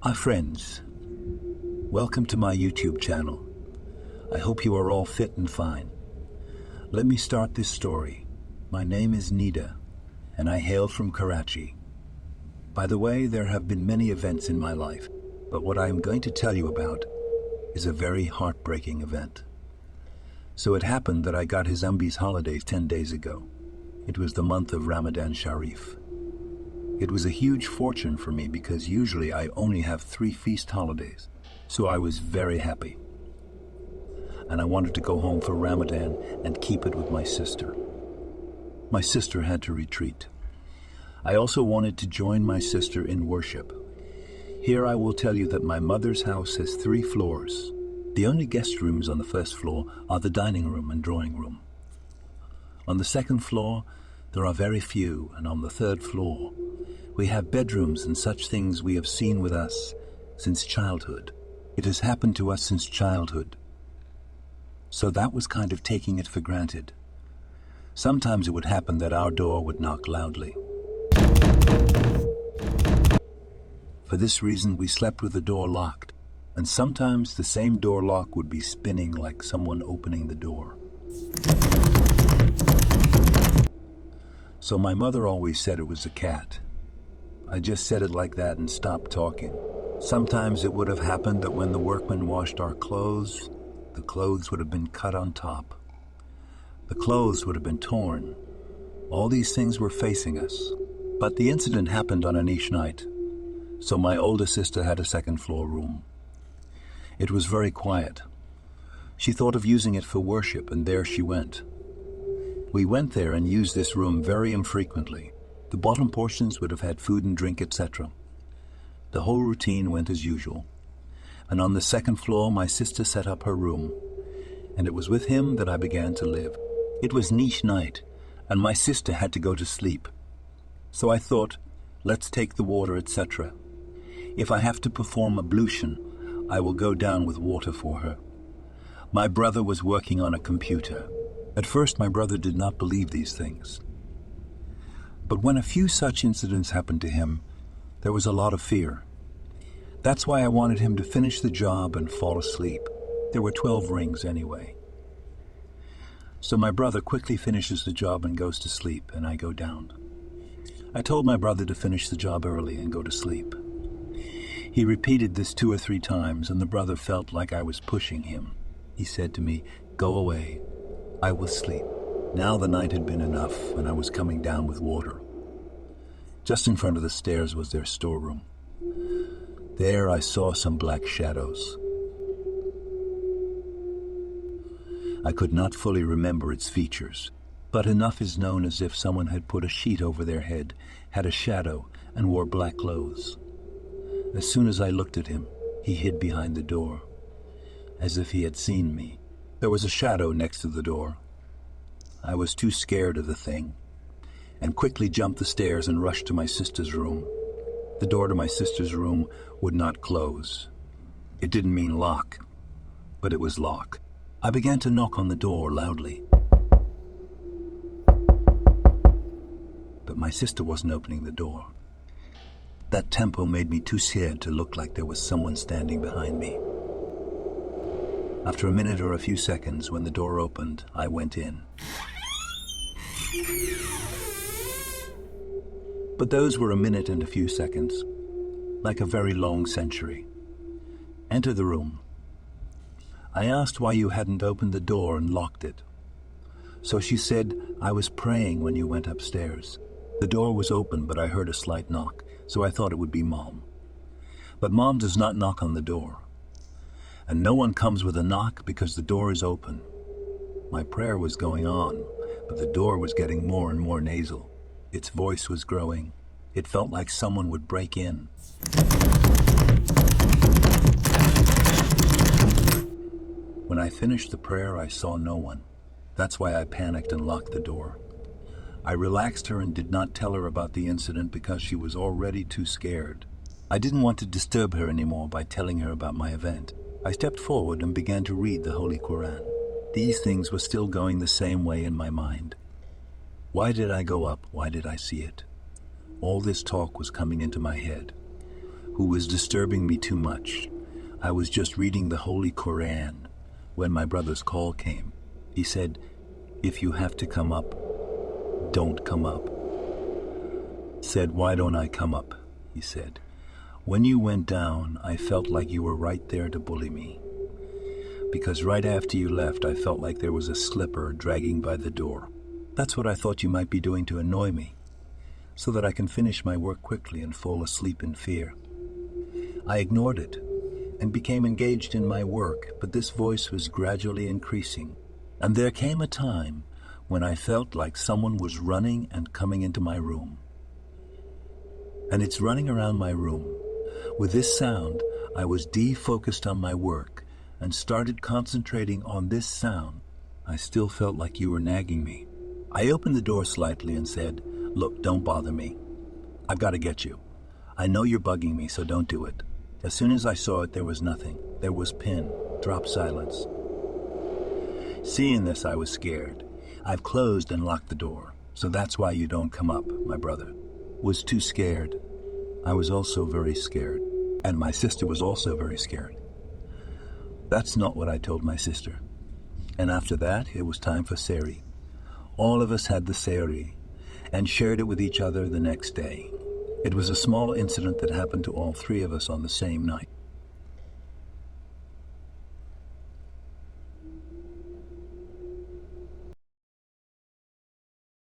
Hi friends, welcome to my YouTube channel. I hope you are all fit and fine. Let me start this story. My name is Nida, and I hail from Karachi. By the way, there have been many events in my life, but what I am going to tell you about is a very heartbreaking event. So it happened that I got his Umbi's holidays 10 days ago. It was the month of Ramadan Sharif. It was a huge fortune for me because usually I only have 3 feast holidays, so I was very happy. And I wanted to go home for Ramadan and keep it with my sister. My sister had to retreat. I also wanted to join my sister in worship. Here I will tell you that my mother's house has 3 floors. The only guest rooms on the first floor are the dining room and drawing room. On the second floor, there are very few, and on the third floor, we have bedrooms and such things we have seen with us since childhood. It has happened to us since childhood. So that was kind of taking it for granted. Sometimes it would happen that our door would knock loudly. For this reason, we slept with the door locked, and sometimes the same door lock would be spinning like someone opening the door. So my mother always said it was a cat. I just said it like that and stopped talking. Sometimes it would have happened that when the workmen washed our clothes, the clothes would have been cut on top. The clothes would have been torn. All these things were facing us. But the incident happened on a niche night, so my older sister had a second floor room. It was very quiet. She thought of using it for worship, and there she went. We went there and used this room very infrequently. The bottom portions would have had food and drink, etc. The whole routine went as usual. And on the second floor, my sister set up her room, and it was with him that I began to live. It was niche night, and my sister had to go to sleep. So I thought, let's take the water, etc. If I have to perform ablution, I will go down with water for her. My brother was working on a computer. At first, my brother did not believe these things. But when a few such incidents happened to him, there was a lot of fear. That's why I wanted him to finish the job and fall asleep. There were 12 rings anyway. So my brother quickly finishes the job and goes to sleep, and I go down. I told my brother to finish the job early and go to sleep. He repeated this 2 or 3 times, and the brother felt like I was pushing him. He said to me, "Go away, I will sleep." Now the night had been enough, and I was coming down with water. Just in front of the stairs was their storeroom. There I saw some black shadows. I could not fully remember its features, but enough is known as if someone had put a sheet over their head, had a shadow, and wore black clothes. As soon as I looked at him, he hid behind the door, as if he had seen me. There was a shadow next to the door. I was too scared of the thing, and quickly jumped the stairs and rushed to my sister's room. The door to my sister's room would not close. It didn't mean lock, but it was lock. I began to knock on the door loudly. But my sister wasn't opening the door. That tempo made me too scared to look like there was someone standing behind me. After a minute or a few seconds, when the door opened, I went in. But those were a minute and a few seconds, like a very long century. Enter the room. I asked why you hadn't opened the door and locked it. So she said, "I was praying when you went upstairs. The door was open, but I heard a slight knock, so I thought it would be Mom. But Mom does not knock on the door. And no one comes with a knock because the door is open." My prayer was going on, but the door was getting more and more nasal. Its voice was growing. It felt like someone would break in. When I finished the prayer, I saw no one. That's why I panicked and locked the door. I relaxed her and did not tell her about the incident because she was already too scared. I didn't want to disturb her anymore by telling her about my event. I stepped forward and began to read the Holy Quran. These things were still going the same way in my mind. Why did I go up? Why did I see it? All this talk was coming into my head. who was disturbing me too much. I was just reading the Holy Koran when my brother's call came. He said, "If you have to come up, don't come up." Said, "Why don't I come up?" He said, "When you went down, I felt like you were right there to bully me. Because right after you left, I felt like there was a slipper dragging by the door. That's what I thought you might be doing to annoy me, so that I can finish my work quickly and fall asleep in fear." I ignored it and became engaged in my work, but this voice was gradually increasing. And there came a time when I felt like someone was running and coming into my room. And it's running around my room. With this sound, I was defocused on my work and started concentrating on this sound. I still felt like you were nagging me. I opened the door slightly and said, "Look, don't bother me. I've got to get you. I know you're bugging me, so don't do it." As soon as I saw it, there was nothing. There was pin, drop silence. Seeing this, I was scared. I've closed and locked the door, so that's why you don't come up, my brother. Was too scared. I was also very scared, and my sister was also very scared. That's not what I told my sister. And after that, it was time for Seri. All of us had the Seri and shared it with each other the next day. It was a small incident that happened to all three of us on the same night.